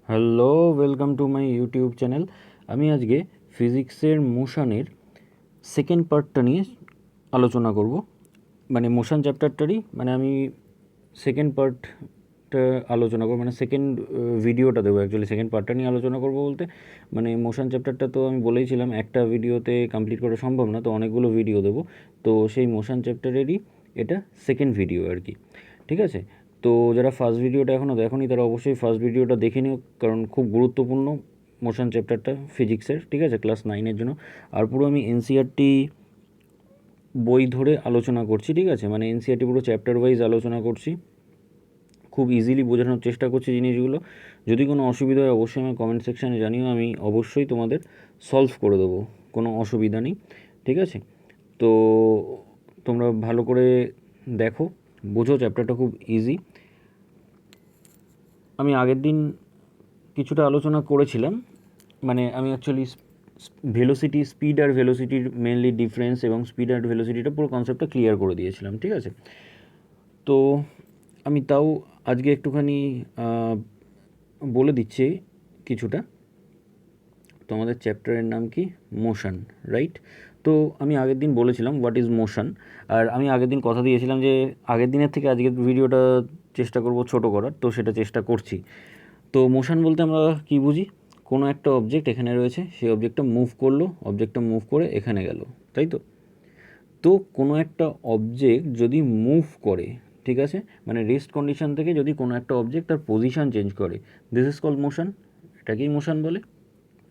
Hello, welcome to my YouTube channel. আমি আজকে ফিজিক্সের মোশনের সেকেন্ড পার্টটা নিয়ে আলোচনা করব। মানে মোশন চ্যাপ্টারটারই আমি সেকেন্ড পার্টটা আলোচনা করব, মানে সেকেন্ড ভিডিওটা দেবো। অ্যাকচুয়ালি সেকেন্ড পার্টটা নিয়ে আলোচনা করব বলতে মোশন চ্যাপ্টারটা তো আমি বলেইছিলাম একটা ভিডিওতে কমপ্লিট করা সম্ভব না, তো অনেকগুলো ভিডিও দেবো। তো সেই মোশন চ্যাপ্টারেরই এটা সেকেন্ড ভিডিও আর কি। ঠিক আছে, তো যারা ফার্স্ট ভিডিওটা এখনও দেখোনি তারা অবশ্যই ফার্স্ট ভিডিওটা দেখে নিও, কারণ খুব গুরুত্বপূর্ণ মোশন চ্যাপ্টারটা ফিজিক্সের। ঠিক আছে, ক্লাস 9-এর জন্য। আর পুরো আমি এনসিইআরটি বই ধরে আলোচনা করছি। ঠিক আছে, এনসিইআরটি পুরো চ্যাপ্টার ওয়াইজ আলোচনা করছি, খুব ইজিলি বোঝানোর চেষ্টা করছি জিনিসগুলো। যদি কোনো অসুবিধা হয় অবশ্যই আমার কমেন্ট সেকশানে জানিও, আমি অবশ্যই তোমাদের সলভ করে দেবো, কোনো অসুবিধা নেই। ঠিক আছে, তো তোমরা ভালো করে দেখো, বোঝো, চ্যাপ্টারটা খুব ইজি। আমি আগের দিন কিছুটা আলোচনা করেছিলাম, আমি অ্যাকচুয়ালি ভেলোসিটি, স্পিড আর ভেলোসিটির মেনলি ডিফারেন্স এবং স্পিড আর ভেলোসিটিটা পুরো কনসেপ্টটা ক্লিয়ার করে দিয়েছিলাম। ঠিক আছে, তো আমি তাও আজকে একটুখানি বলে দিচ্ছি কিছুটা। তো আমাদের চ্যাপ্টারের নাম কি? Motion, right? তো আমি আগের দিন বলেছিলাম হোয়াট ইজ মোশন, আর আমি আগের দিন কথা দিয়েছিলাম যে আগের দিনের থেকে আজকের ভিডিওটা চেষ্টা করব ছোট করার, তো সেটা চেষ্টা করছি। তো মোশন বলতে আমরা কি বুঝি? কোনো একটা অবজেক্ট এখানে রয়েছে, সেই অবজেক্টটা মুভ করলো, অবজেক্টটা মুভ করে এখানে গেল, তাই তো? তো কোনো একটা অবজেক্ট যদি মুভ করে, ঠিক আছে, রেস্ট কন্ডিশন থেকে যদি কোনো একটা অবজেক্ট তার পজিশন চেঞ্জ করে, দিস ইজ কল্ড মোশন। এটাকেই মোশন বলে।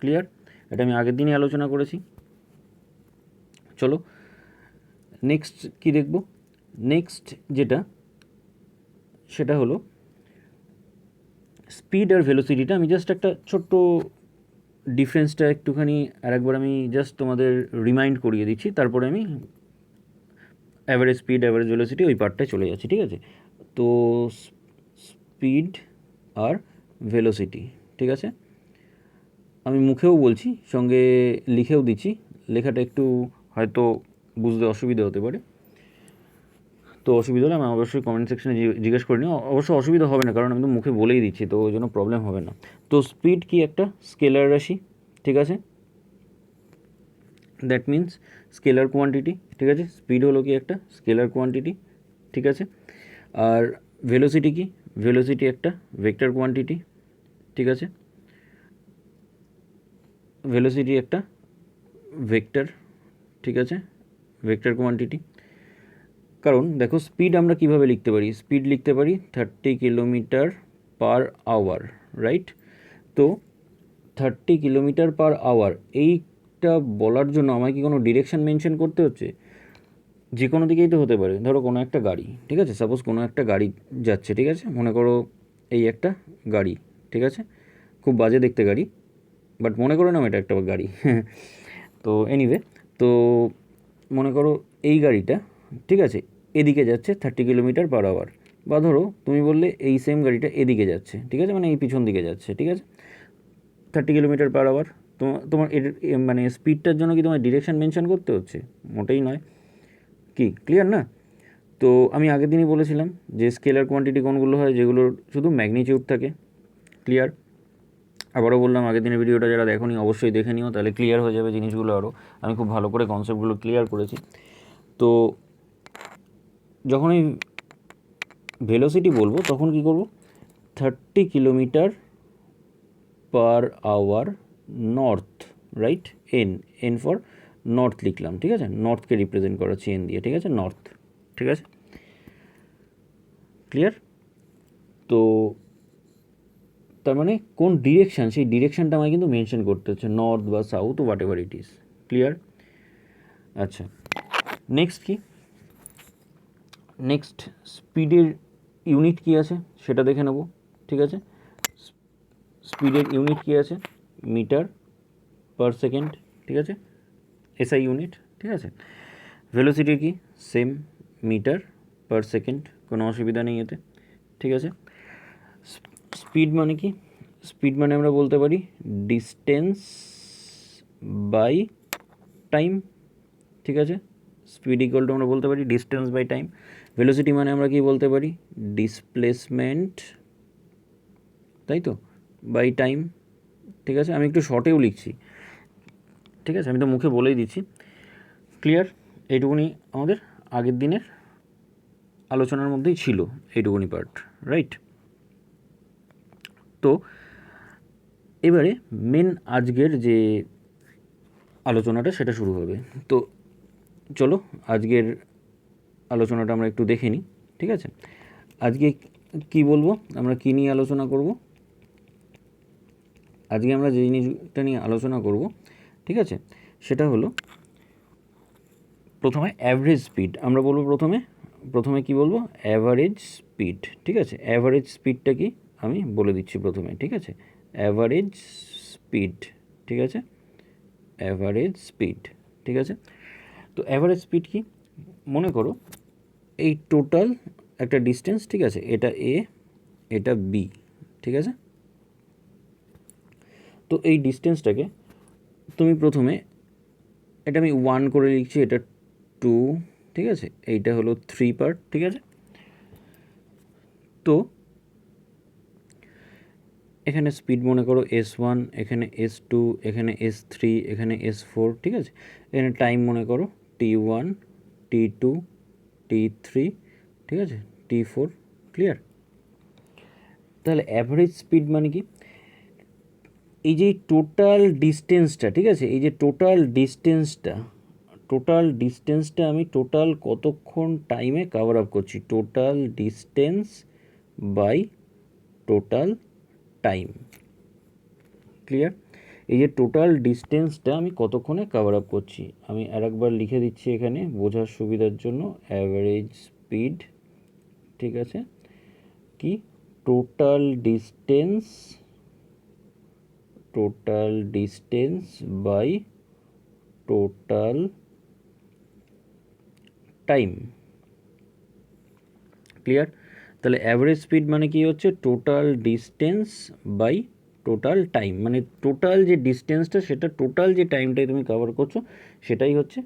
ক্লিয়ার? এটা আমি আগের দিনই আলোচনা করেছি। চলো নেক্সট কি দেখব। নেক্সট যেটা, সেটা হলো স্পিড আর ভেলোসিটিটা। আমি জাস্ট একটা ছোট্ট ডিফারেন্সটা একটুখানি আরেকবার আমি জাস্ট তোমাদের রিমাইন্ড করিয়ে দিচ্ছি, তারপরে আমি অ্যাভারেজ স্পিড, অ্যাভারেজ ভেলোসিটি ওই পার্টটায় চলে যাচ্ছি। ঠিক আছে, তো স্পিড আর ভেলোসিটি, ঠিক আছে, আমি মুখেও বলছি, সঙ্গে লিখেও দিচ্ছি। লেখাটা একটু হয়তো বুঝতে অসুবিধা হতে পারে, তো অসুবিধা হলে আমি অবশ্যই কমেন্ট সেকশনে জিজ্ঞেস করে নিও। অবশ্য অসুবিধা হবে না, কারণ আমি তো মুখে বলেই দিচ্ছি, তো ওই জন্য প্রবলেম হবে না। তো স্পিড কি? একটা স্কেলার রাশি, ঠিক আছে, দ্যাট মিন্স স্কেলার কোয়ান্টিটি। ঠিক আছে, স্পিড হলো কি? একটা স্কেলার কোয়ান্টিটি। ঠিক আছে, আর ভেলোসিটি কি? ভেলোসিটি একটা ভেক্টর কোয়ান্টিটি। ঠিক আছে, ভেলোসিটি একটা ভেক্টর, ঠিক আছে, ভেক্টর কোয়ান্টিটি। কারণ দেখো, স্পিড আমরা কিভাবে লিখতে পারি? স্পিড লিখতে পারি 30 কিলোমিটার পার আওয়ার, রাইট? তো 30 কিলোমিটার পার আওয়ার এইটা বলার জন্য আমায় কি কোনো ডিরেকশন মেনশন করতে হচ্ছে? যে কোনো দিকেই তো হতে পারে। ধরো কোনো একটা গাড়ি, ঠিক আছে, সাপোজ কোনো একটা গাড়ি যাচ্ছে, ঠিক আছে, মনে করো এই একটা গাড়ি, ঠিক আছে, খুব বাজে দেখতে গাড়ি, বাট মনে করো না এটা একটা গাড়ি। তো এনিওয়ে, তো মনে করো এই গাড়িটা, ঠিক আছে, এদিকে যাচ্ছে 30 কিলোমিটার পার আওয়ার। বা ধরো তুমি বললে এই সেম গাড়িটা এদিকে যাচ্ছে, ঠিক আছে, এই পিছন দিকে যাচ্ছে, ঠিক আছে, 30 কিলোমিটার পার আওয়ার। তোমার স্পিডটার জন্য কি তোমার ডিরেকশন মেনশন করতে হচ্ছে? মোটেই নয়। কি ক্লিয়ার না? তো আমি আগের দিনই বলেছিলাম যে স্কেলার কোয়ান্টিটি কোনগুলো হয়? যেগুলোর শুধু ম্যাগনিটিউড থাকে। ক্লিয়ার? আবারও বললাম, আগের দিনের ভিডিওটা যারা দেখোনি অবশ্যই দেখে নিও, তাহলে ক্লিয়ার হয়ে যাবে জিনিসগুলো আরও। আমি খুব ভালো করে কনসেপ্টগুলো ক্লিয়ার করেছি। তো যখন এই ভেলোসিটি বলবো তখন কি করব? 30 kilometre per hour north, right? N for north লিখলাম, ঠিক আছে, নর্থকে রিপ্রেজেন্ট করাচ্ছি এন দিয়ে, ঠিক আছে, নর্থ। ঠিক আছে, ক্লিয়ার? তো তার মানে কোন ডিরেকশান, সেই ডিরেকশানটা আমায় কিন্তু মেনশন করতে হচ্ছে, নর্থ বা south, what ever it is. Clear? আচ্ছা, নেক্সট কি? নেক্সট স্পিডের ইউনিট কী আছে সেটা দেখে নেব। ঠিক আছে, স্পিডের ইউনিট কী আছে? মিটার পার সেকেন্ড, ঠিক আছে, এসআই ইউনিট। ঠিক আছে, ভেলোসিটি কি? সেম, মিটার পার সেকেন্ড, কোনো অসুবিধা নেই এতে। ঠিক আছে, স্পিড মানে কি? স্পিড মানে আমরা বলতে পারি ডিস্টেন্স বাই টাইম। ঠিক আছে, স্পিড ইকুয়াল টু আমরা বলতে পারি ডিস্টেন্স বাই টাইম। ভেলোসিটি মানে আমরা কি বলতে পারি? ডিসপ্লেসমেন্ট, তাই তো, বাই টাইম, ঠিক আছে। আমি একটু শর্টেও লিখছি, ঠিক আছে, আমি তো মুখে বলেই দিচ্ছি। ক্লিয়ার? এইটুকুনি আমাদের আগের দিনের আলোচনার মধ্যেই ছিল, এইটুকুনি পার্ট, রাইট? তো এবারে মেন আজকের যে আলোচনাটা সেটা শুরু হবে। তো চলো আজকের আলোচনাটা আমরা একটু দেখে নিই, ঠিক আছে। আজকে কি বলবো, আমরা কী নিয়ে আলোচনা করব? আজকে আমরা যে জিনিসটা নিয়ে আলোচনা করব, ঠিক আছে, সেটা হলো প্রথমে অ্যাভারেজ স্পিড। আমরা বলবো প্রথমে কি বলবো? অ্যাভারেজ স্পিড, ঠিক আছে। অ্যাভারেজ স্পিডটা কি আমি বলে দিচ্ছি প্রথমে, ঠিক আছে। অ্যাভারেজ স্পিড, ঠিক আছে, অ্যাভারেজ স্পিড, ঠিক আছে। তো অ্যাভারেজ স্পিড কি? মনে করো এই টোটাল একটা ডিস্টেন্স, ঠিক আছে, এটা এ, এটা বি, ঠিক আছে। তো এই ডিস্টেন্সটাকে তুমি প্রথমে, এটা আমি 1 করে লিখছি, এটা 2, ঠিক আছে, এইটা হলো 3 পার্ট, ঠিক আছে। তো এখানে স্পিড মনে করো S1, এখানে S2, এখানে S3, এখানে S4, ঠিক আছে। এখানে টাইম মনে করো T1, T2, T3, ঠিক আছে, T4। ক্লিয়ার? তাহলে অ্যাভারেজ স্পিড মানে কি? এই যে টোটাল ডিস্টেন্সটা, ঠিক আছে, এই যে টোটাল ডিস্টেন্সটা আমি টোটাল কতক্ষণ টাইমে কভার আপ করছি, total distance by total time. Clear? এই যে টোটাল ডিস্টেন্সটা আমি কতক্ষণে কভার আপ করছি, আমি আরেকবার লিখে দিচ্ছি এখানে বোঝার সুবিধার জন্য, অ্যাভারেজ স্পিড, ঠিক আছে, কি total distance by total time. Clear? তাহলে অ্যাভারেজ স্পিড মানে কি হচ্ছে? Total distance by total time, মানে টোটাল যে ডিস্টেন্সটা, সেটা টোটাল যে টাইমটাই তুমি কভার করছো, সেটাই হচ্ছে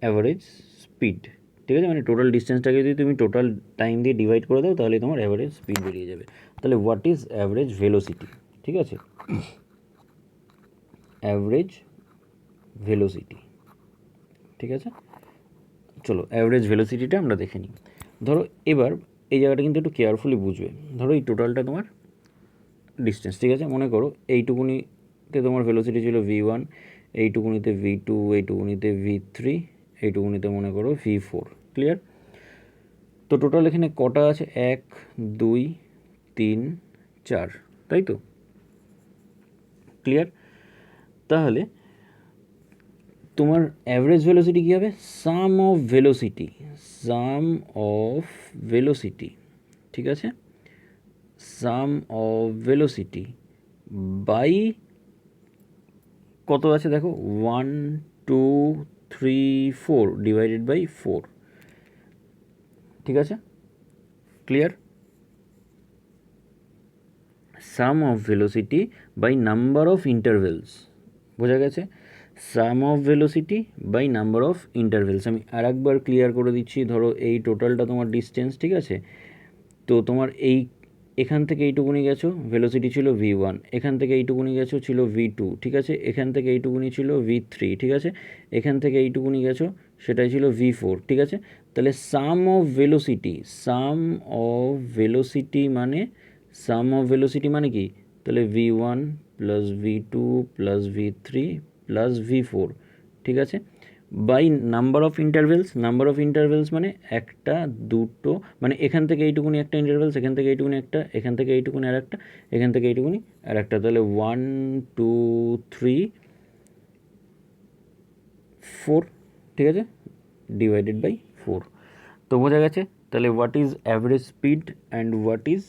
অ্যাভারেজ স্পিড, ঠিক আছে। মানে টোটাল ডিস্টেন্সটাকে যদি তুমি টোটাল টাইম দিয়ে ডিভাইড করে দাও, তাহলে তোমার অ্যাভারেজ স্পিড বেরিয়ে যাবে। তাহলে হোয়াট ইজ অ্যাভারেজ ভেলোসিটি, ঠিক আছে, অ্যাভারেজ ভেলোসিটি, ঠিক আছে। চলো অ্যাভারেজ ভেলোসিটিটা আমরা দেখে নিই। ধরো এবার এই জায়গাটা কিন্তু একটু কেয়ারফুলি বুঝবে। ধরো এই টোটালটা তোমার ডিস্টেন্স, ঠিক আছে। মনে করো এইটুকুনিতে তোমার ভেলোসিটি ছিল V1, এইটুকুনিতে V2, এইটুকুনিতে V3, এইটুকুনিতে মনে করো V4। ক্লিয়ার? তো টোটাল এখানে কটা আছে? 1, 2, 3, 4, তাই তো? ক্লিয়ার? তাহলে তোমার অ্যাভারেজ ভেলোসিটি কী হবে? সাম অফ ভেলোসিটি, ঠিক আছে, সাম অফ ভেলোসিটি বাই কত আছে দেখো, 1, 2, 3, 4 ডিভাইডেড বাই 4, ঠিক আছে। Clear? Sum of velocity by number of intervals, বোঝা গেছে? Sum of velocity by number of intervals. আমি আর একবার ক্লিয়ার করে দিচ্ছি। ধরো এই টোটালটা তোমার ডিস্টেন্স, ঠিক আছে। তো তোমার এখান থেকে এইটুকুনি গেছো, ভেলোসিটি ছিল V1, এখান থেকে এইটুকুনি গেছো ছিল V2, ঠিক আছে, এখান থেকে এইটুকুনি ছিল V3, ঠিক আছে, এখান থেকে এইটুকুনি গেছো সেটাই ছিল V4, ঠিক আছে। তাহলে সাম অফ ভেলোসিটি মানে কি? তাহলে V1 plus V2 plus V3 plus V4, ঠিক আছে, বাই নাম্বার অফ ইন্টারভেলস মানে একটা, দুটো, মানে এখান থেকে এইটুকুনি একটা ইন্টারভেলস, এখান থেকে এইটুকুনি একটা, এখান থেকে এইটুকুনি আর একটা, এখান থেকে এইটুকুনি আর একটা। তাহলে 1, 2, 3, 4, ঠিক আছে, ডিভাইডেড বাই 4। তো বোঝা গেছে তাহলে what is average speed and what is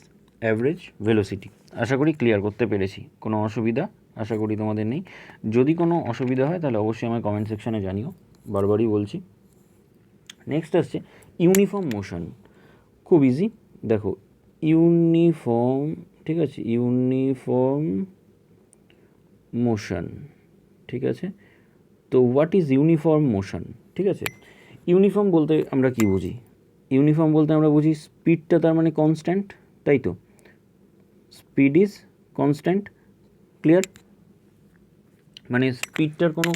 average velocity. আশা করি ক্লিয়ার করতে পেরেছি। কোনো অসুবিধা আশা করি তোমাদের নেই। যদি কোনো অসুবিধা হয় তাহলে অবশ্যই আমার কমেন্ট সেকশানে জানিও, বারবারই বলছি। নেক্সট আসছে ইউনিফর্ম মোশন। খুব ইজি, দেখো ইউনিফর্ম, ঠিক আছে, ইউনিফর্ম মোশন, ঠিক আছে। তো হোয়াট ইজ ইউনিফর্ম মোশন, ঠিক আছে। ইউনিফর্ম বলতে আমরা কি বুঝি? ইউনিফর্ম বলতে আমরা বুঝি স্পিডটা তার মানে কনস্ট্যান্ট, তাই তো, স্পিড ইজ কনস্ট্যান্ট, ক্লিয়ার? মানে স্পিডটার কোনো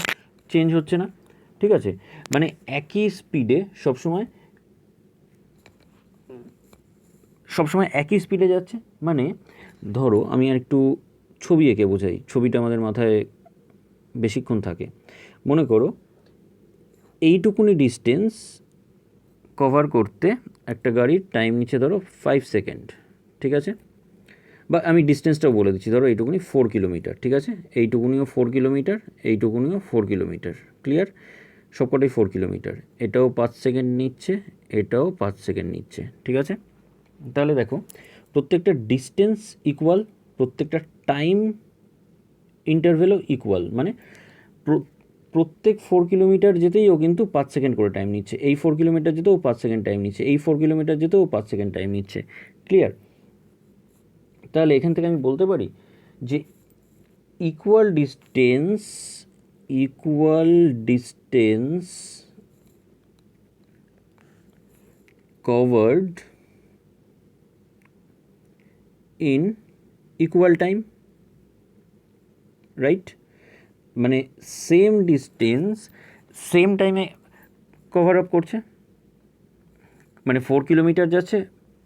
চেঞ্জ হচ্ছে না, ঠিক আছে? মানে একই স্পিডে সবসময় একই স্পিডে যাচ্ছে। মানে ধরো আমি আর একটু ছবি এঁকে বোঝাই, ছবিটা আমাদের মাথায় বেশিক্ষণ থাকে। মনে করো এইটুকুনি ডিস্টেন্স কভার করতে একটা গাড়ির টাইম নিচ্ছে ধরো 5 সেকেন্ড, ঠিক আছে? বা আমি ডিস্টেন্সটাও বলে দিচ্ছি, ধরো এইটুকুনি 4 কিলোমিটার, ঠিক আছে? এইটুকুনিও 4 কিলোমিটার, এইটুকুনিও 4 কিলোমিটার, ক্লিয়ার? সবকটাই 4 কিলোমিটার। এটাও 5 সেকেন্ড নিচ্ছে, এটাও 5 সেকেন্ড নিচ্ছে, ঠিক আছে? তাহলে দেখো প্রত্যেকটা ডিস্টেন্স ইকুয়াল, প্রত্যেকটা টাইম ইন্টারভ্যালও ইকুয়াল। মানে প্রত্যেক 4 কিলোমিটার যেতেই ও কিন্তু 5 সেকেন্ড করে টাইম নিচ্ছে, এই 4 কিলোমিটার যেতেও 5 সেকেন্ড টাইম নিচ্ছে, এই 4 কিলোমিটার যেতেও 5 সেকেন্ড টাইম নিচ্ছে, ক্লিয়ার? তাহলে এখান থেকে আমি বলতে পারি যে equal distance covered in equal time, right? মানে সেম ডিস্টেন্স সেম টাইমে কভার আপ করছে। মানে 4 কিলোমিটার যাচ্ছে,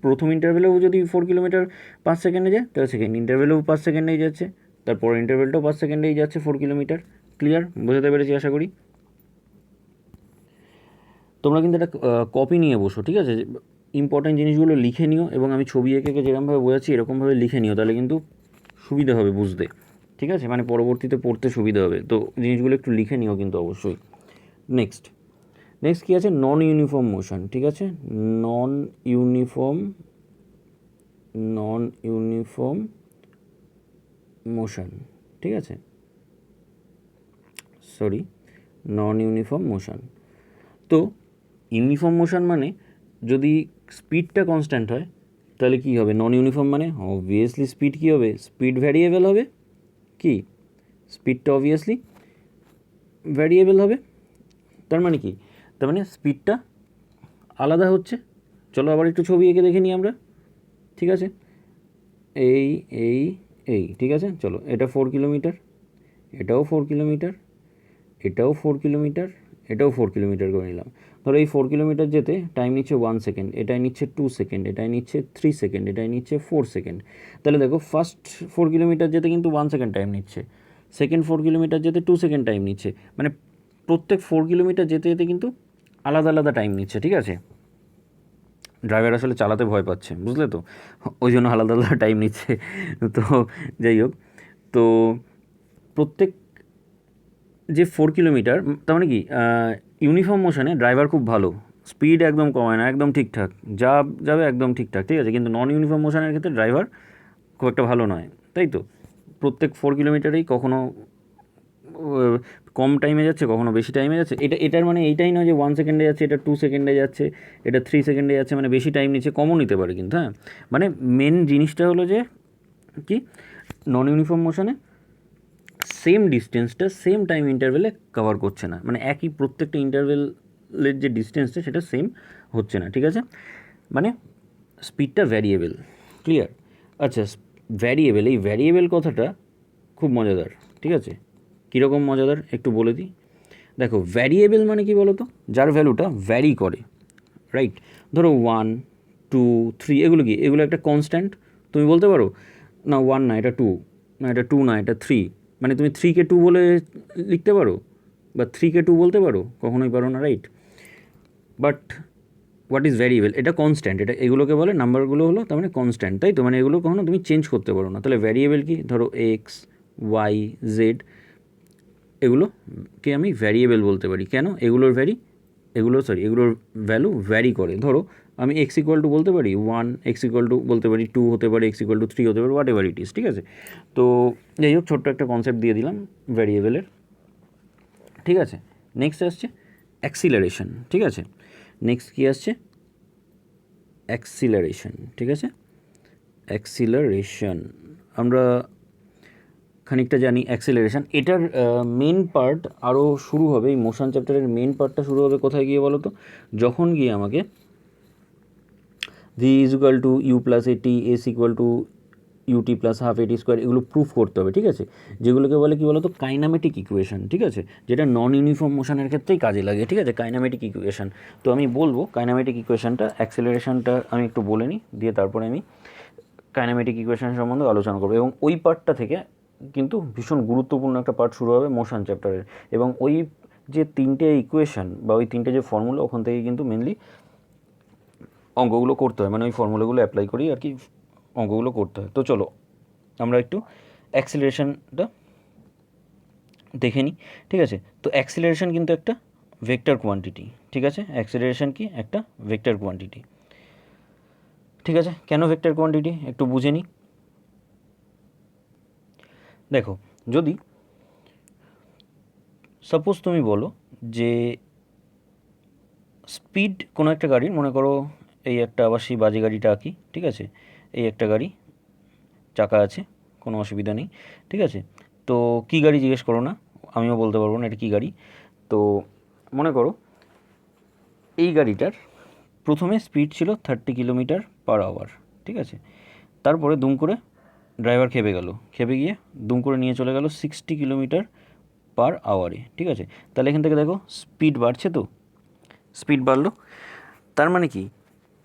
প্রথম ইন্টারভেলেও যদি 4 কিলোমিটার 5 সেকেন্ডে যায়, তাহলে সেকেন্ড ইন্টারভেলেও 5 সেকেন্ডেই যাচ্ছে, তারপর ইন্টারভেলটাও 5 সেকেন্ডেই যাচ্ছে 4 কিলোমিটার, ক্লিয়ার? বোঝাতে পেরেছি আশা করি। তোমরা কিন্তু একটা কপি নিয়ে বসো, ঠিক আছে? ইম্পর্ট্যান্ট জিনিসগুলো লিখে নিও, এবং আমি ছবি এঁকে যেরকমভাবে বোঝাচ্ছি এরকমভাবে লিখে নিও, তাহলে কিন্তু সুবিধা হবে বুঝতে, ঠিক আছে? মানে পরবর্তীতে পড়তে সুবিধা হবে। তো জিনিসগুলো একটু লিখে নিও কিন্তু অবশ্যই। নেক্সট কী আছে? নন ইউনিফর্ম মোশন, ঠিক আছে? নন ইউনিফর্ম মোশন, ঠিক আছে? নন ইউনিফর্ম মোশন। তো ইউনিফর্ম মোশন মানে যদি স্পিডটা কনস্ট্যান্ট হয় তাহলে কী হবে? নন ইউনিফর্ম মানে অবভিয়াসলি স্পিড কী হবে? স্পিড ভ্যারিয়েবল হবে। কি? স্পিডটা অবভিয়াসলি ভ্যারিয়েবল হবে। তার মানে কি? তার মানে স্পিডটা আলাদা হচ্ছে। চলো আবার একটু ছবি এঁকে দেখে নিই আমরা, ঠিক আছে? এই এই এই ঠিক আছে, চলো এটা 4 কিলোমিটার, এটাও 4 কিলোমিটার, এটাও 4 কিলোমিটার, এটাও 4 কিলোমিটার করে নিলাম। ধরো এই 4 কিলোমিটার যেতে টাইম নিচ্ছে 1 সেকেন্ড, এটাই নিচ্ছে 2 সেকেন্ড, এটাই নিচ্ছে 3 সেকেন্ড, এটাই নিচ্ছে 4 সেকেন্ড। তাহলে দেখো ফার্স্ট 4 কিলোমিটার যেতে কিন্তু 1 সেকেন্ড টাইম নিচ্ছে, সেকেন্ড 4 কিলোমিটার যেতে 2 সেকেন্ড টাইম নিচ্ছে। মানে প্রত্যেক 4 কিলোমিটার যেতে যেতে কিন্তু আলাদা আলাদা টাইম নিচ্ছে, ঠিক আছে? ড্রাইভার আসলে চালাতে ভয় পাচ্ছে, বুঝলে তো, ওই জন্য আলাদা আলাদা টাইম নিচ্ছে। তো যাই হোক, তো প্রত্যেক যে 4 কিলোমিটার, তার মানে কি ইউনিফর্ম মোশনে ড্রাইভার খুব ভালো, স্পিড একদম কমায় না, একদম ঠিকঠাক যা যাবে একদম ঠিকঠাক, ঠিক আছে? কিন্তু নন ইউনিফর্ম মোশনের ক্ষেত্রে ড্রাইভার খুব একটা ভালো নয়, তাই তো? প্রত্যেক 4 কিলোমিটারেই কখনো কম টাইমে যাচ্ছে, কখনো বেশি টাইমে যাচ্ছে। এটার মানে এইটাই নয় যে 1 সেকেন্ডে যাচ্ছে, এটা 2 সেকেন্ডে যাচ্ছে, এটা 3 সেকেন্ডে যাচ্ছে, মানে বেশি টাইম নিচ্ছে, কমও নিতে পারে কিন্তু, হ্যাঁ? মানে মেন জিনিসটা হলো যে কি, নন ইউনিফর্ম মোশনে সেম ডিস্টেন্সটা সেম টাইম ইন্টারভেলে কভার করছে না, মানে একই প্রত্যেকটা ইন্টারভেলের যে ডিস্টেন্সটা সেটা সেম হচ্ছে না, ঠিক আছে? মানে স্পিডটা ভ্যারিয়েবল, ক্লিয়ার? আচ্ছা, ভ্যারিয়েবল, এই ভ্যারিয়েবল কথাটা খুব মজাদার, ঠিক আছে? কীরকম মজাদার একটু বলে দিই। দেখো ভ্যারিয়েবল মানে কি বলো তো? যার ভ্যালুটা ভ্যারি করে, রাইট? ধরো 1, 2, 3 এগুলো কি? এগুলো একটা কনস্ট্যান্ট। তুমি বলতে পারো না 1 না এটা 2, না এটা 2 না এটা 3, মানে তুমি 3কে 2 বলে লিখতে পারো, বা 3কে 2 বলতে পারো? কখনোই পারো না, right? But what is variable? এটা কনস্ট্যান্ট, এটা এগুলোকে বলে, নাম্বারগুলো হলো তার মানে কনস্ট্যান্ট, তাই তো? মানে এগুলো কখনো তুমি চেঞ্জ করতে পারো না। তাহলে ভ্যারিয়েবল কি? ধরো এক্স, ওয়াই, জেড, এগুলোকে আমি ভ্যারিয়েবল বলতে পারি। কেন? এগুলোর ভ্যালু ভ্যারি করে। ধরো আমি এক্স ইকুয়াল টু বলতে পারি 1, এক্স ইকুয়াল টু বলতে পারি 2 হতে পারে, এক্স ইকুয়াল টু 3 হতে পারে, হোয়াট এভার ইট ইজ, ঠিক আছে? তো যাই হোক, ছোট্ট একটা কনসেপ্ট দিয়ে দিলাম ভ্যারিয়েবলের, ঠিক আছে? নেক্সট আসছে অ্যাক্সিলারেশন, ঠিক আছে? নেক্সট কী আসছে? অ্যাক্সিলারেশন, ঠিক আছে? অ্যাক্সিলারেশন আমরা খানিকটা জানি। অ্যাক্সিলারেশন এটার মেন পার্ট আরও শুরু হবে, এই মোশন চ্যাপ্টারের মেন পার্টটা শুরু হবে কোথায় গিয়ে বলো তো? যখন গিয়ে আমাকে v is equal to you plus a t, s equal to u t plus half a t square এগুলো প্রুফ করতে হবে, ঠিক আছে, যেগুলোকে বলে কী বলতো কাইনামেটিক ইকুয়েশন, ঠিক আছে, যেটা নন ইউনিফর্ম মোশনের ক্ষেত্রেই কাজে লাগে, ঠিক আছে, কাইনামেটিক ইকুয়েশন। তো আমি বলবো কাইনামেটিক ইকুয়েশনটা, অ্যাক্সেলারেশনটা আমি একটু বলে নিই, দিয়ে তারপরে আমি কাইনামেটিক ইকুয়েশন সম্বন্ধে আলোচনা করবো, এবং ওই পার্টটা থেকে কিন্তু ভীষণ গুরুত্বপূর্ণ একটা পার্ট শুরু হবে মোশন চ্যাপ্টারের, এবং ওই যে তিনটে ইকুয়েশন বা ওই তিনটে যে ফর্মুলা ওখান থেকে কিন্তু মেনলি অঙ্কগুলো করতে হয়, মানে ওই ফর্মুলাগুলো অ্যাপ্লাই করি আর কি অঙ্কগুলো করতে হয়। তো চলো আমরা একটু অ্যাক্সিলারেশনটা দেখে নিই, ঠিক আছে। তো অ্যাক্সিলারেশন কিন্তু একটা ভেক্টর কোয়ান্টিটি, ঠিক আছে, অ্যাক্সিলারেশন কি একটা ভেক্টর কোয়ান্টিটি, ঠিক আছে। কেন ভেক্টর কোয়ান্টিটি একটু বুঝে নিই। দেখো, যদি সাপোজ তুমি বলো যে স্পিড কোনো একটা গাড়ির, মনে করো এই একটা আবার সেই বাজে গাড়িটা আঁকি, ঠিক আছে, এই একটা গাড়ি চাকা আছে, কোনো অসুবিধা নেই, ঠিক আছে। তো কী গাড়ি জিজ্ঞেস করো না, আমিও বলতে পারবো না এটা কী গাড়ি। তো মনে করো এই গাড়িটার প্রথমে স্পিড ছিল 30 কিলোমিটার/আওয়ার, ঠিক আছে। তারপরে দুম করে ড্রাইভার খেপে গিয়ে দুম করে নিয়ে চলে গেল 60 কিলোমিটার/আওয়ারে, ঠিক আছে। তাহলে এখান থেকে দেখো স্পিড বাড়ছে, তো স্পিড বাড়লো, তার মানে কি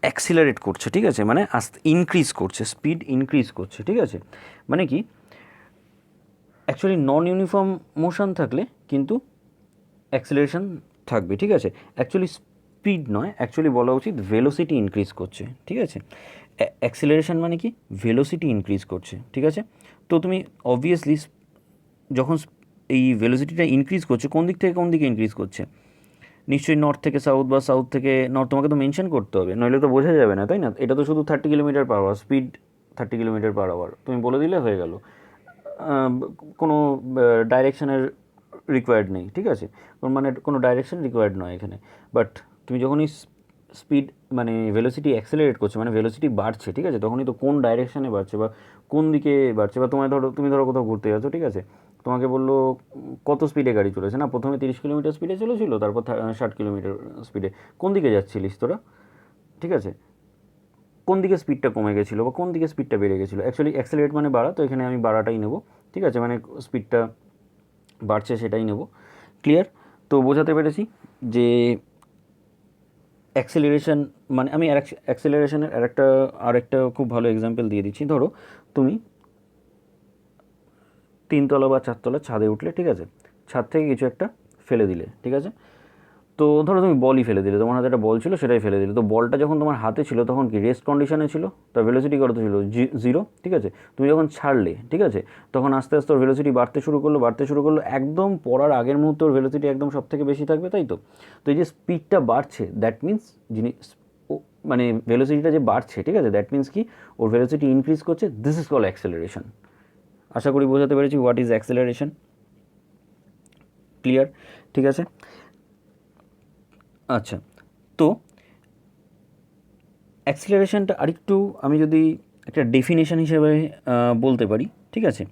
অ্যাক্সিলারেট করছে, ঠিক আছে, মানে আস্তে ইনক্রিজ করছে, স্পিড ইনক্রিজ করছে, ঠিক আছে। মানে কি অ্যাকচুয়ালি নন ইউনিফর্ম মোশন থাকলে কিন্তু অ্যাক্সিলারেশন থাকবে, ঠিক আছে। অ্যাকচুয়ালি স্পিড নয়, অ্যাকচুয়ালি বলা উচিত ভেলোসিটি ইনক্রিজ করছে, ঠিক আছে। অ্যাক্সিলারেশন মানে কি ভেলোসিটি ইনক্রিজ করছে, ঠিক আছে। তো তুমি অবভিয়াসলি যখন এই ভেলোসিটিটা ইনক্রিজ করছে, কোন দিক থেকে কোন দিকে ইনক্রিজ করছে, নিশ্চয়ই নর্থ থেকে সাউথ বা সাউথ থেকে নর্থ, তোমাকে তো মেনশন করতে হবে, নইলে তো বোঝা যাবে না, তাই না। এটা তো শুধু 30 কিলোমিটার/আওয়ার, স্পিড 30 কিলোমিটার/আওয়ার তুমি বলে দিলে হয়ে গেল, কোনো ডাইরেকশনের রিকোয়ার্ড নেই, ঠিক আছে, মানে কোনো ডাইরেকশন রিকোয়ার্ড নয় এখানে। বাট তুমি যখনই স্পিড মানে ভেলোসিটি অ্যাক্সেলারেট করছে, মানে ভেলোসিটি বাড়ছে, ঠিক আছে, তখনই তো কোন ডাইরেকশনে বাড়ছে বা কোন দিকে বাড়ছে, বা তুমি ধরো কোথাও ঘুরতে যাচ্ছ, ঠিক আছে, তোমাকে বললো কত স্পিডে গাড়ি চলেছে, না প্রথমে 30 কিলোমিটার স্পিডে চলেছিল, তারপর 60 কিলোমিটার স্পিডে, কোন দিকে যাচ্ছিলিস তোরা, ঠিক আছে, কোন দিকে স্পিডটা কমে গেছিলো বা কোন দিকে স্পিডটা বেড়ে গেছিলো। অ্যাকচুয়ালি অ্যাক্সেলারেট মানে বাড়া, তো এখানে আমি বাড়াটাই নেব, ঠিক আছে, মানে স্পিডটা বাড়ছে সেটাই নেব। ক্লিয়ার? তো বোঝাতে পেরেছি যে অ্যাক্সেলারেশন মানে আমি অ্যাক্সেলারেশনের আরেকটা খুব ভালো এক্সাম্পল দিয়ে দিচ্ছি। ধরো তুমি 3তলা বা 4তলা ছাদে উঠলে, ঠিক আছে, ছাদ থেকে কিছু একটা ফেলে দিলে, ঠিক আছে। তো ধরো তুমি বলই ফেলে দিলে, তোমার হাতে একটা বল ছিল সেটাই ফেলে দিলে। তো বলটা যখন তোমার হাতে ছিল তখন কি রেস্ট কন্ডিশনে ছিল, তার ভেলোসিটি কত ছিল 0, ঠিক আছে। তুমি যখন ছাড়লে, ঠিক আছে, তখন আস্তে আস্তে ওর ভেলোসিটি বাড়তে শুরু করলো, একদম পড়ার আগের মুহূর্তে ওর ভেলোসিটি একদম সব থেকে বেশি থাকবে, তাই তো। তো এই যে স্পিডটা বাড়ছে দ্যাট মিন্স মানে ভেলোসিটিটা যে বাড়ছে, ঠিক আছে, দ্যাট মিন্স কি ওর ভেলোসিটি ইনক্রিজ করছে, দিস ইজ কল অ্যাক্সেলারেশন। আশা করি বোঝাতে পেরেছি হোয়াট ইজ অ্যাক্সেলারেশন। ক্লিয়ার? ঠিক আছে। আচ্ছা, তো অ্যাক্সিলারেশনটা আরেকটু আমি যদি একটা ডেফিনেশন হিসেবে বলতে পারি, ঠিক আছে।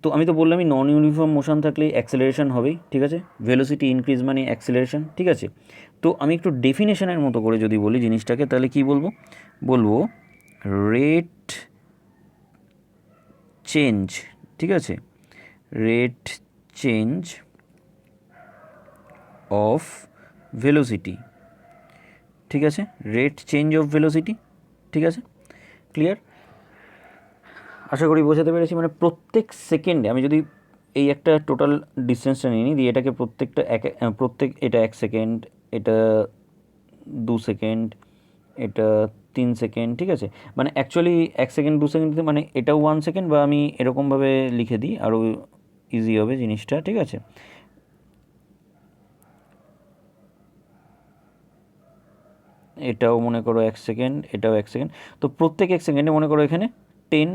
তো আমি তো বললামই নন ইউনিফর্ম মোশন থাকলে অ্যাক্সিলারেশন হবেই, ঠিক আছে, ভেলোসিটি ইনক্রিজ মানে অ্যাক্সিলারেশন, ঠিক আছে। তো আমি একটু ডেফিনেশনের মতো করে যদি বলি জিনিসটাকে, তাহলে কি বলবো রেট চেঞ্জ, ঠিক আছে, রেট চেঞ্জ অফ ভেলোসিটি, ঠিক আছে, রেট চেঞ্জ অফ ভেলোসিটি, ঠিক আছে। ক্লিয়ার? আশা করি বোঝাতে পেরেছি। মানে প্রত্যেক সেকেন্ডে আমি যদি এই একটা টোটাল ডিস্টেন্সটা নিয়ে নিই, দিয়ে এটাকে এটা 1 সেকেন্ড, এটা 2 সেকেন্ড, এটা 3 সেকেন্ড, ঠিক আছে। মানে অ্যাকচুয়ালি 1 সেকেন্ড 2 সেকেন্ড মানে এটাও 1 সেকেন্ড, বা আমি এরকমভাবে লিখে দিই আরও ইজি হবে জিনিসটা, ঠিক আছে। এটাও মনে করো 1 সেকেন্ড, এটাও 1 সেকেন্ড। তো প্রত্যেক 1 সেকেন্ডে মনে করো এখানে 10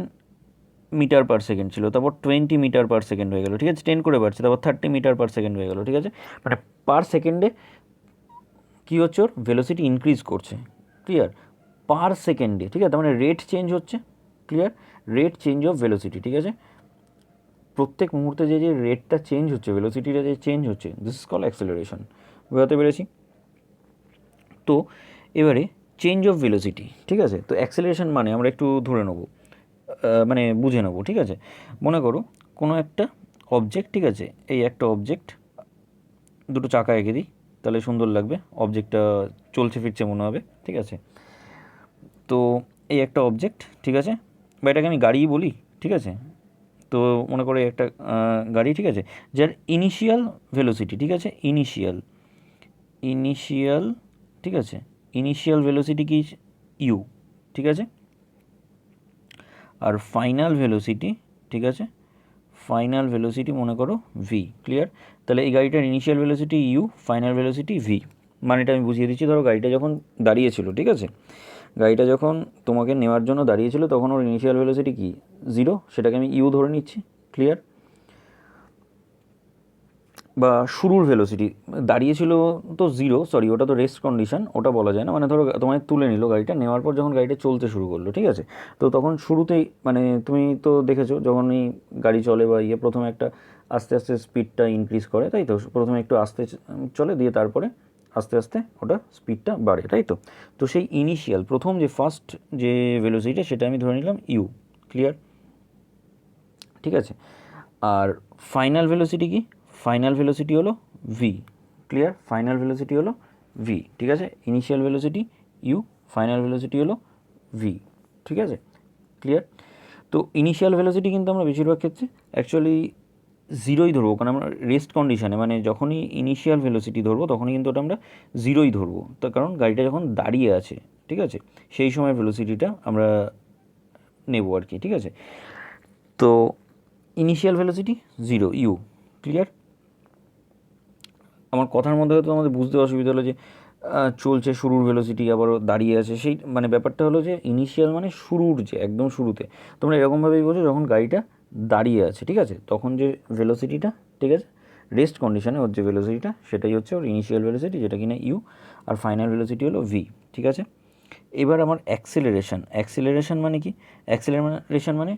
মিটার/সেকেন্ড ছিল, তারপর 20 মিটার/সেকেন্ড হয়ে গেলো, ঠিক আছে, 10 করে বাড়ছে, তারপর 30 মিটার/সেকেন্ড হয়ে গেলো, ঠিক আছে। মানে পার সেকেন্ডে কী হচ্ছে, ওর ভেলোসিটি ইনক্রিজ করছে। ক্লিয়ার? পার সেকেন্ডে, ঠিক আছে, তার মানে রেট চেঞ্জ হচ্ছে। Clear? Rate change of velocity, ঠিক আছে, প্রত্যেক মুহূর্তে যে রেটটা চেঞ্জ হচ্ছে, ভেলোসিটিটা যে চেঞ্জ হচ্ছে, দিস ইজ কল অ্যাক্সেলারেশন। বোঝাতে পেরেছি? তো এবারে চেঞ্জ অফ ভেলোসিটি, ঠিক আছে। তো অ্যাক্সেলারেশন মানে আমরা একটু ধরে নেব মানে বুঝে নেবো, ঠিক আছে। মনে করো কোনো একটা অবজেক্ট, ঠিক আছে, এই একটা অবজেক্ট, দুটো চাকা এঁকে দিই তাহলে সুন্দর লাগবে, অবজেক্টটা চলছে ফিরছে মনে হবে, ঠিক আছে। তো এই একটা অবজেক্ট, ঠিক আছে, বা এটাকে আমি গাড়িই বলি, ঠিক আছে। তো মনে করে একটা গাড়ি, ঠিক আছে, যার ইনিশিয়াল ভেলোসিটি, ঠিক আছে, ইনিশিয়াল, ঠিক আছে, ইনিশিয়াল ভেলোসিটি কি ইউ, ঠিক আছে, আর ফাইনাল ভেলোসিটি, ঠিক আছে, ফাইনাল ভেলোসিটি মনে করো ভি। ক্লিয়ার? তাহলে এই গাড়িটার initial velocity U, final velocity V. মানেটা আমি বুঝিয়ে দিচ্ছি। ধরো গাড়িটা যখন দাঁড়িয়েছিল, ঠিক আছে, গাড়িটা যখন তোমাকে নেওয়ার জন্য দাঁড়িয়েছিল তখন ওর ইনিশিয়াল ভেলোসিটি কি, 0, সেটাকে আমি ইউ ধরে নিচ্ছি। ক্লিয়ার? বা শুরুর ভেলোসিটি দাঁড়িয়েছিল তো 0, সরি ওটা তো রেস্ট কন্ডিশন, ওটা বলা যায় না। মানে ধরো তোমায় তুলে নিল গাড়িটা, নেওয়ার পর যখন গাড়িটা চলতে শুরু করলো, ঠিক আছে, তো তখন শুরুতেই মানে তুমি তো দেখেছো যখনই গাড়ি চলে বা প্রথমে একটা আস্তে আস্তে স্পিডটা ইনক্রিজ করে, তাই তো, প্রথমে একটু আস্তে চলে, দিয়ে তারপরে আস্তে আস্তে ওটা স্পিডটা বাড়ে, তাই তো। তো সেই ইনিশিয়াল প্রথম যে ফার্স্ট যে ভেলোসিটি সেটা আমি ধরে নিলাম ইউ। ক্লিয়ার? ঠিক আছে। আর ফাইনাল ভেলোসিটি কি, ফাইনাল ভেলোসিটি হলো ভি। ক্লিয়ার? ফাইনাল ভেলোসিটি হলো ভি, ঠিক আছে। Initial velocity U, final velocity হলো ভি, ঠিক আছে। ক্লিয়ার? তো ইনিশিয়াল ভেলোসিটি কিন্তু আমরা বেশিরভাগ ক্ষেত্রে অ্যাকচুয়ালি 0ই ধরবো, কারণ আমরা রেস্ট কন্ডিশনে, মানে যখনই ইনিশিয়াল ভেলোসিটি ধরবো তখনই কিন্তু ওটা আমরা 0ই ধরবো, তার কারণ গাড়িটা যখন দাঁড়িয়ে আছে, ঠিক আছে, সেই সময় ভেলোসিটিটা আমরা নেবো আর কি, ঠিক আছে। তো ইনিশিয়াল ভেলোসিটি 0 ইউ। ক্লিয়ার? আমার কথার মধ্যে হয়তো আমাদের বুঝতে অসুবিধা হলো যে চলছে শুরুর ভেলোসিটি আবার দাঁড়িয়ে আছে, সেই মানে ব্যাপারটা হলো যে ইনিশিয়াল মানে শুরুর, যে একদম শুরুতে তোমরা এরকমভাবেই বোঝো যখন গাড়িটা দাঁড়িয়ে আছে, ঠিক আছে, তখন যে ভেলোসিটিটা, ঠিক আছে, রেস্ট কন্ডিশনে ওর যে ভেলোসিটিটা সেটাই হচ্ছে ওর ইনিশিয়াল ভেলোসিটি, যেটা কিনা ইউ, আর ফাইনাল ভেলোসিটি হলো ভি, ঠিক আছে। এবার আমার অ্যাক্সেলারেশন, অ্যাক্সেলারেশন মানে কি, অ্যাক্সেলারেশন মানে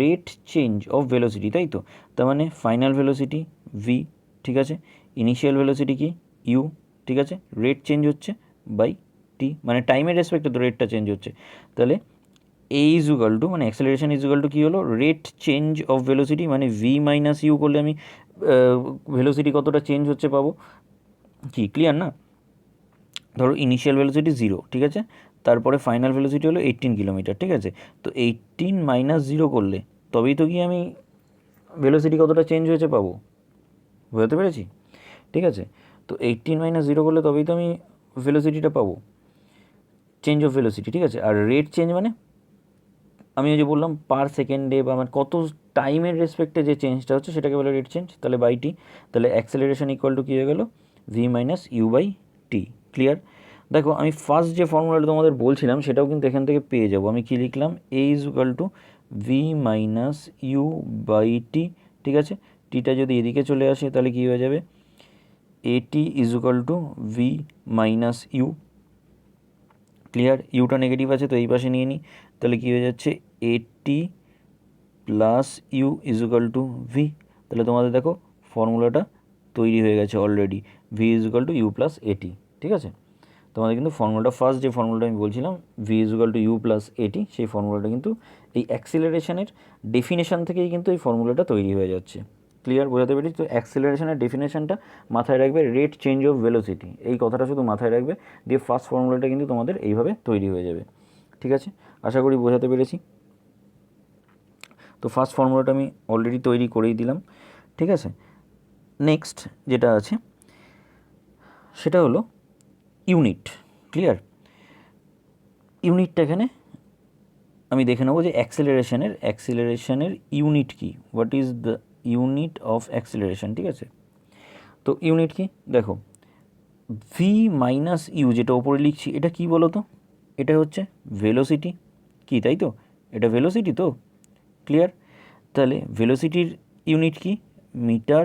রেট চেঞ্জ অফ ভেলোসিটি, তাই তো। তার মানে ফাইনাল ভেলোসিটি ভি, ঠিক আছে, ইনিশিয়াল ভেলোসিটি কি ইউ, ঠিক আছে, রেট চেঞ্জ হচ্ছে বাই টি, মানে টাইমের রেসপেক্টে তো রেটটা চেঞ্জ হচ্ছে। তাহলে এ ইজ ইকুয়াল টু, মানে অ্যাক্সেলারেশন ইজ ইকুয়াল টু কী হলো, রেট চেঞ্জ অফ ভেলোসিটি, মানে ভি মাইনাস ইউ করলে আমি ভেলোসিটি কতটা চেঞ্জ হচ্ছে পাবো। কি ক্লিয়ার না? ধরো ইনিশিয়াল ভেলোসিটি 0, ঠিক আছে, তারপরে ফাইনাল ভেলোসিটি হলো 18 কিলোমিটার, ঠিক আছে। তো 18 মাইনাস 0 করলে তবেই তো কি আমি ভেলোসিটি কতটা চেঞ্জ হয়েছে পাবো। বুঝতে পেরেছি? ঠিক আছে। তো 18 মাইনাস 0 করলে তবেই তো আমি ভেলোসিটিটা পাবো, চেঞ্জ অফ ভেলোসিটি, ঠিক আছে। আর রেট চেঞ্জ মানে আমি ওই যে বললাম পার সেকেন্ডে বা আমার কত টাইমের রেসপেক্টে যে চেঞ্জটা হচ্ছে সেটাকে বলে রেট চেঞ্জ। তাহলে বাই টি, তাহলে অ্যাক্সেলারেশন ইকুয়াল টু কী হয়ে গেল, V minus you by T. Clear? দেখো আমি ফার্স্ট যে ফর্মুলাটা তোমাদের বলছিলাম সেটাও কিন্তু এখান থেকে পেয়ে যাবো। আমি কী লিখলাম, a is equal to V minus you by t, ঠিক আছে। টিটা যদি এদিকে চলে আসে তাহলে কী হয়ে যাবে, A T is equal to V minus U. Clear? ইউটা নেগেটিভ আছে তো এই পাশে নিয়ে নিই, তাহলে কী হয়ে যাচ্ছে, A T plus U is equal to V. তাহলে তোমাদের দেখো ফর্মুলাটা তৈরি হয়ে গেছে already, V is equal to you plus A T, ঠিক আছে। তোমাদের কিন্তু ফর্মুলাটা ফার্স্ট যে ফর্মুলাটা আমি বলছিলাম V is equal to you plus A T, সেই ফর্মুলাটা কিন্তু এই অ্যাক্সিলারেশনের ডেফিনেশন থেকেই কিন্তু এই ফর্মুলাটা তৈরি হয়ে যাচ্ছে। ক্লিয়ার? বোঝাতে পেরেছি? তো অ্যাক্সিলারেশনের ডেফিনেশনটা মাথায় রাখবে, রেট চেঞ্জ অফ ভেলোসিটি, এই কথাটা শুধু মাথায় রাখবে, দিয়ে ফার্স্ট ফর্মুলাটা কিন্তু তোমাদের এইভাবে তৈরি হয়ে যাবে। ঠিক আছে? আশা করি বোঝাতে পেরেছি। তো ফার্স্ট ফর্মুলাটা আমি অলরেডি তৈরি করেই দিলাম, ঠিক আছে। নেক্সট যেটা আছে সেটা হলো ইউনিট। ক্লিয়ার? ইউনিটটা এখানে আমি দেখে নেবো যে অ্যাক্সিলারেশনের ইউনিট কি, what is the unit of acceleration, ঠিক আছে। তো ইউনিট কি দেখো, ভি মাইনাস ইউ যেটা ওপরে লিখছি এটা কি বলো তো, এটা হচ্ছে ভেলোসিটি, কি তাই তো, এটা ভেলোসিটি তো। ক্লিয়ার? তাহলে ভেলোসিটির ইউনিট কি, মিটার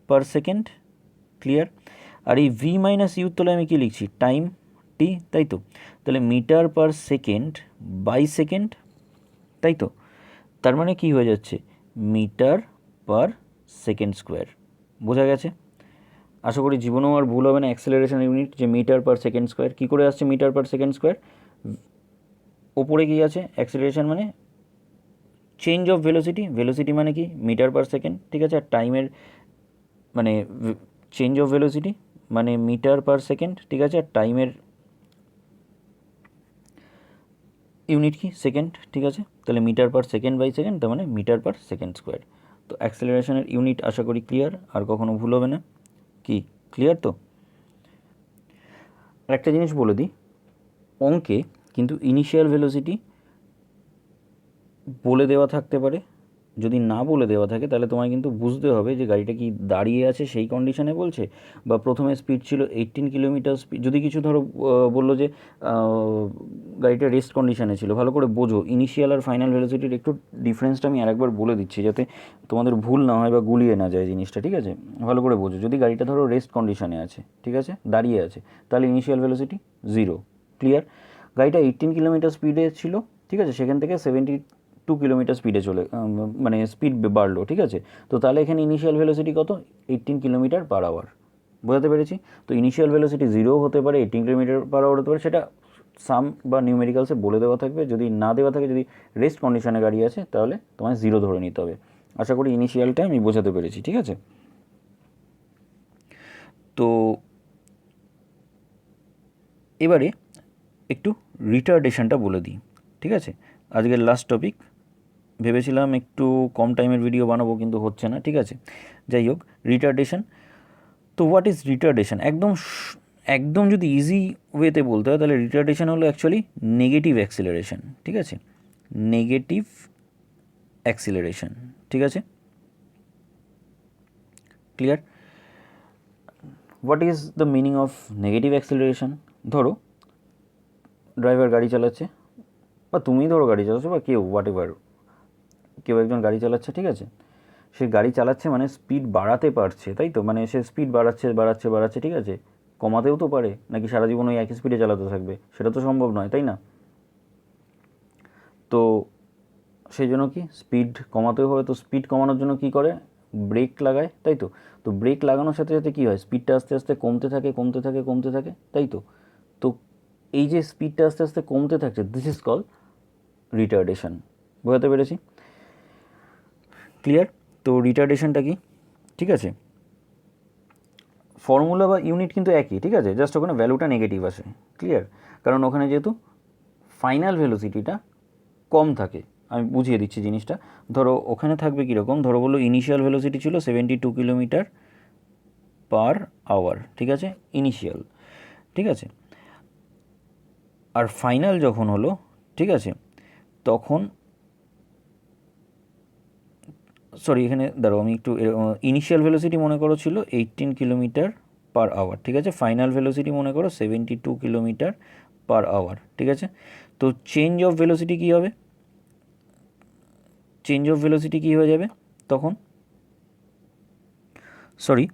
পার সেকেন্ড। ক্লিয়ার? আর এই ভি মাইনাস ইউর তলে আমি কী লিখছি, টাইম টি, তাই তো। তাহলে metre per second by second, তাই তো। তার মানে কি হয়ে যাচ্ছে, মিটার পার সেকেন্ড স্কোয়ার। বোঝা গেছে? আশা করি জীবনেও আর ভুল হবে না। অ্যাক্সেলারেশন ইউনিট যে মিটার পার সেকেন্ড স্কোয়ার, কী করে আসছে মিটার পার সেকেন্ড স্কোয়ার, ওপরে কী আছে অ্যাক্সেলারেশন মানে চেঞ্জ অফ ভেলোসিটি, ভেলোসিটি মানে কি মিটার পার সেকেন্ড, ঠিক আছে, আর টাইমের মানে চেঞ্জ অফ ভেলোসিটি মানে মিটার পার সেকেন্ড, ঠিক আছে, আর টাইমের ইউনিট কি সেকেন্ড, ঠিক আছে, তাহলে metre per second by second, তার মানে মিটার পার সেকেন্ড স্কোয়ার। তো অ্যাক্সেলারেশনের ইউনিট আশা করি ক্লিয়ার, আর কখনো ভুল হবে না, কি ক্লিয়ার তো? আর একটা জিনিস বলে দিই, অঙ্কে কিন্তু ইনিশিয়াল ভেলোসিটি বলে দেওয়া থাকতে পারে, যদি না বলে দেওয়া থাকে তাহলে তোমায় কিন্তু বুঝতে হবে যে গাড়িটা কি দাঁড়িয়ে আছে সেই কন্ডিশনে বলছে, বা প্রথমে স্পিড ছিল 18 কিলোমিটার স্পিড, যদি কিছু ধরো বললো যে গাড়িটা রেস্ট কন্ডিশনে ছিল, ভালো করে বোঝো ইনিশিয়াল আর ফাইনাল ভেলোসিটির একটু ডিফারেন্সটা আমি আরেকবার বলে দিচ্ছি যাতে তোমাদের ভুল না হয় বা গুলিয়ে না যায় জিনিসটা, ঠিক আছে, ভালো করে বোঝো। যদি গাড়িটা ধরো রেস্ট কন্ডিশনে আছে, ঠিক আছে, দাঁড়িয়ে আছে, তাহলে ইনিশিয়াল ভেলোসিটি 0, ক্লিয়ার। গাড়িটা 18 কিলোমিটার স্পিডে ছিল, ঠিক আছে, সেখান থেকে 72 কিলোমিটার স্পিডে মানে স্পিড বাড়লো, ঠিক আছে, তো তাহলে এখানে ইনিশিয়াল ভেলোসিটি কত, 18 কিলোমিটার পার আওয়ার, বোঝাতে পেরেছি? তো ইনিশিয়াল ভেলোসিটি 0 হতে পারে, 18 কিলোমিটার পার আওয়ার হতে পারে, সেটা সাম বা নিউমেরিক্যালসে বলে দেওয়া থাকবে। যদি না দেওয়া থাকে, যদি রেস্ট কন্ডিশনে গাড়ি আছে, তাহলে তোমায় 0 ধরে নিতে হবে। আশা করি ইনিশিয়ালটা আমি বোঝাতে পেরেছি, ঠিক আছে। তো এবারে একটু রিটার্ডেশনটা বলে দিই, ঠিক আছে, আজকের লাস্ট টপিক। ভেবেছিলাম একটু কম টাইমের ভিডিও বানাবো, কিন্তু হচ্ছে না, ঠিক আছে, যাই হোক, রিটার্ডেশন। তো হোয়াট ইজ রিটার্ডেশন? একদম একদম যদি ইজি ওয়েতে বলতে হয় তাহলে রিটার্ডেশন হলো অ্যাকচুয়ালি নেগেটিভ অ্যাক্সিলারেশন, ঠিক আছে, নেগেটিভ অ্যাক্সিলারেশন, ঠিক আছে, clear? What is the meaning of negative acceleration? ধরো ড্রাইভার গাড়ি চালাচ্ছে, বা তুমি ধরো গাড়ি চালাচ্ছো, বা কেউ হোয়াট এভার, কেউ একজন গাড়ি চালাচ্ছে, ঠিক আছে, সে গাড়ি চালাচ্ছে মানে স্পিড বাড়াতে পারছে, তাই তো, মানে সে স্পিড বাড়াচ্ছে বাড়াচ্ছে বাড়াচ্ছে, ঠিক আছে, কমাতেও তো পারে, নাকি সারা জীবন ওই একই স্পিডে চালাতে থাকবে, সেটা তো সম্ভব নয়, তাই না? তো সেই জন্য কি স্পিড কমাতেও হবে, তো স্পিড কমানোর জন্য কি করে, ব্রেক লাগায়, তাই তো। তো ব্রেক লাগানোর সাথে সাথে কী হয়, স্পিডটা আস্তে আস্তে কমতে থাকে কমতে থাকে কমতে থাকে, তাই তো। তো এই যে স্পিডটা আস্তে আস্তে কমতে থাকছে, দিস ইজ কল রিটার্ডেশন, বোঝাতে পেরেছি? ক্লিয়ার? তো রিটার্ডেশনটা কি, ঠিক আছে, ফর্মুলা বা ইউনিট কিন্তু একই, ঠিক আছে, জাস্ট ওখানে ভ্যালুটা নেগেটিভ আসে, ক্লিয়ার, কারণ ওখানে যেহেতু ফাইনাল ভেলোসিটিটা কম থাকে। আমি বুঝিয়ে দিচ্ছি জিনিসটা। ধরো ওখানে থাকবে কীরকম, ধরো বললো ইনিশিয়াল ভেলোসিটি ছিল 72 কিলোমিটার পার আওয়ার, ঠিক আছে, ইনিশিয়াল, ঠিক আছে, আর ফাইনাল যখন হলো, ঠিক আছে, তখন সরি এখানে দাঁড়াও, আমি একটু ইনিশিয়াল ভেলোসিটি মনে করো ছিল 18 কিলোমিটার পার আওয়ার, ঠিক আছে, ফাইনাল ভেলোসিটি মনে করো 72 কিলোমিটার পার আওয়ার, ঠিক আছে। তো চেঞ্জ অফ ভেলোসিটি কী হবে, চেঞ্জ অফ ভেলোসিটি কী হয়ে যাবে তখন, সরি,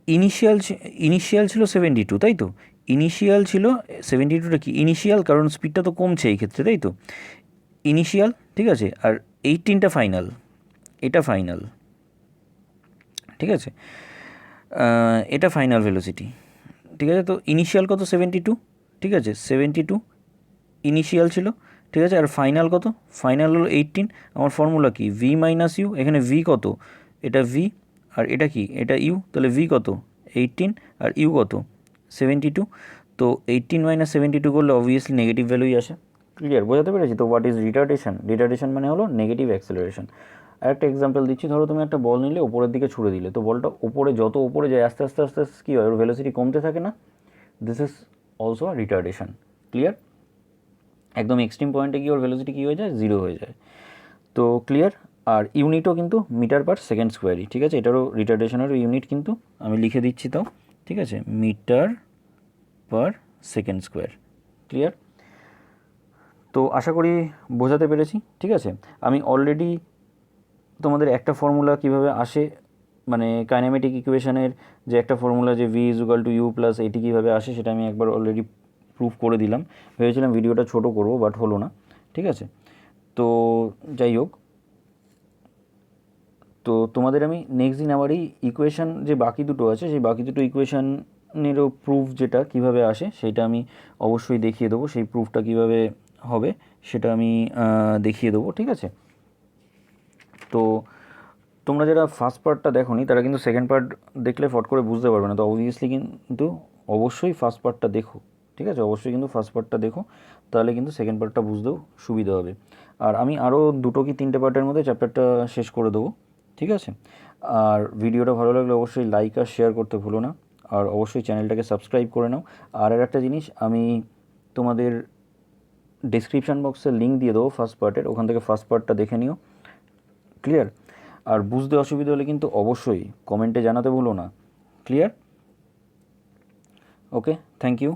ইনিশিয়াল ছিল 72, তাই তো, ইনিশিয়াল ছিল 72টা কি ইনিশিয়াল, কারণ স্পিডটা তো কমছে এই ক্ষেত্রে, তাই তো, ইনিশিয়াল, ঠিক আছে, আর 18টা ফাইনাল, এটা ফাইনাল, ঠিক আছে, এটা ফাইনাল ভেলোসিটি, ঠিক আছে। তো ইনিশিয়াল কত 72, ঠিক আছে, 72 ইনিশিয়াল ছিল, ঠিক আছে, আর ফাইনাল কত, ফাইনাল হলো 18। আমার ফর্মুলা কি, ভি মাইনাস ইউ, এখানে ভি কত, এটা ভি, আর এটা কি, এটা ইউ, তাহলে ভি কত 18 আর ইউ কত 72। তো 18 মাইনাস 72 করলে অবভিয়াসলি নেগেটিভ ভ্যালুই আসে, ক্লিয়ার, বোঝাতে পেরেছি? তো হোয়াট ইজ রিটার্ডেশন? রিটার্ডেশন মানে হলো নেগেটিভ অ্যাক্সেলারেশন। আর একটা এক্সাম্পল দিচ্ছি, ধরো তুমি একটা বল নিলে, ওপরের দিকে ছুড়ে দিলে, তো বলটা ওপরে যত ওপরে যায় আস্তে আস্তে আস্তে আস্তে কী হয়, ওর ভেলোসিটি কমতে থাকে না, this is also a retardation, clear? একদম এক্সট্রিম পয়েন্টে গিয়ে ওর ভেলোসিটি কী হয়ে যায়, 0 হয়ে যায়। তো ক্লিয়ার? আর ইউনিটও কিন্তু মিটার পার সেকেন্ড স্কোয়ারই, ঠিক আছে, এটারও রিটার্ডেশনেরও ইউনিট কিন্তু আমি লিখে দিচ্ছি তাও, ঠিক আছে, metre per second square, clear? তো আশা করি বোঝাতে পেরেছি, ঠিক আছে। আমি অলরেডি তোমাদের একটা ফর্মুলা কীভাবে আসে, মানে কাইনেমেটিক ইকুয়েশনের যে একটা ফর্মুলা, যে V is equal to you plus A T কীভাবে আসে, সেটা আমি একবার অলরেডি প্রুফ করে দিলাম। ভেবেছিলাম ভিডিওটা ছোটো করবো, বাট হলো না, ঠিক আছে। তো যাই হোক, তো তোমাদের আমি নেক্সট দিন আবার এই ইকুয়েশান যে বাকি দুটো আছে, সেই বাকি দুটো ইকুয়েশানেরও প্রুফ যেটা কীভাবে আসে সেটা আমি অবশ্যই দেখিয়ে দেবো, সেই প্রুফটা কীভাবে হবে সেটা আমি দেখিয়ে দেবো, ঠিক আছে। তো তোমরা যারা ফার্স্ট পার্টটা দেখোনি তারা কিন্তু সেকেন্ড পার্ট দেখলে ফট করে বুঝতে পারবে না। তো অবভিয়াসলি কিন্তু অবশ্যই ফার্স্ট পার্টটা দেখো, ঠিক আছে? অবশ্যই কিন্তু ফার্স্ট পার্টটা দেখো, তাহলে কিন্তু সেকেন্ড পার্টটা বুঝতেও সুবিধা হবে। আর আমি আরও 2 কি 3টে পার্টের মধ্যে চ্যাপ্টারটা শেষ করে দেবো, ঠিক আছে? আর ভিডিওটা ভালো লাগলে অবশ্যই লাইক আর শেয়ার করতে ভুলো না, আর অবশ্যই চ্যানেলটাকে সাবস্ক্রাইব করে নাও। আর একটা জিনিস, আমি তোমাদের ডেসক্রিপশান বক্সে লিঙ্ক দিয়ে দেবো ফার্স্ট পার্টের, ওখান থেকে ফার্স্ট পার্টটা দেখে নিও। ক্লিয়ার? আর বুঝতে অসুবিধা হলে কিন্তু অবশ্যই কমেন্টে জানাতে ভুলো না। ক্লিয়ার? Okay, thank you.